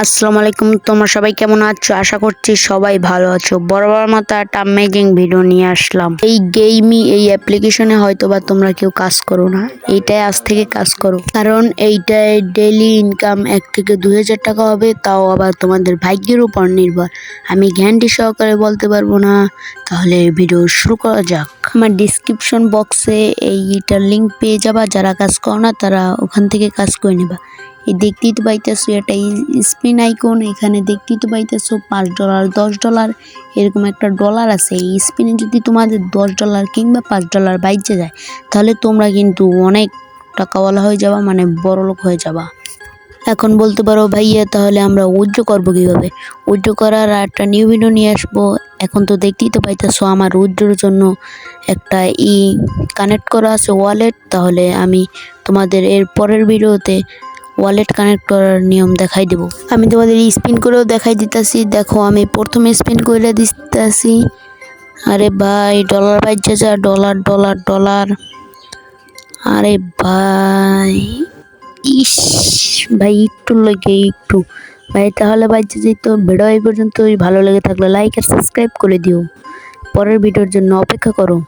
আসসালামু আলাইকুম, তোমরা সবাই কেমন আছো? আশা করছি সবাই ভালো আছো। বরাবর মতো একটা অ্যামেজিং ভিডিও নিয়ে আসলাম। এই অ্যাপ্লিকেশনে হয়তো বা তোমরা কেউ কাজ করো না, এইটাই আজ থেকে কাজ করো, কারণ এইটায় ডেইলি ইনকাম 1 থেকে 2 হাজার টাকা হবে, তাও আবার তোমাদের ভাগ্যের উপর নির্ভর। আমি গ্যারান্টি সহকারে বলতে পারবো না। তাহলে ভিডিও শুরু করা যাক। আমার ডিসক্রিপশন বক্সে এইটার লিঙ্ক পেয়ে যাবা, যারা কাজ করো না তারা ওখান থেকে কাজ করে নেবা। এই দেখতেই তো পাইতেছো, এটা স্পিন আইকন। এখানে দেখতেই তো পাইতেছো $5, $10 এরকম একটা ডলার আছে। এই স্পিনে যদি তোমাদের $10 কিংবা $5 বাইচে যায়, তাহলে তোমরা কিন্তু অনেক টাকাওয়ালা হয়ে যাবা, মানে বড়লোক হয়ে যাবা। এখন বলতে পারো ভাইয়া তাহলে আমরা উইথড্র করবো কীভাবে? উইথড্র করার একটা নিউ ভিডিও নিয়ে আসবো। এখন তো দেখতেই তো পাইতেছো আমার উইথড্রোর জন্য একটা কানেক্ট করা আছে ওয়ালেট। তাহলে আমি তোমাদের এর পরের ভিডিওতে ওয়ালেট কানেক্ট করার নিয়ম দেখাই দেব। আমি তোমাদের স্পিন করেও দেখাই দিতেছি। দেখো, আমি প্রথমে স্পিন করে দিতেছি। আরে ভাই, ডলার বাইজে যা, ডলার ডলার ডলার। আরে ভাই, ইস ভাই, একটু ভাই, তাহলে বাইজে যেত। ভিডিও এই পর্যন্তই। ভালো লেগে থাকলে লাইক আর সাবস্ক্রাইব করে দিও। পরের ভিডিওর জন্য অপেক্ষা করো।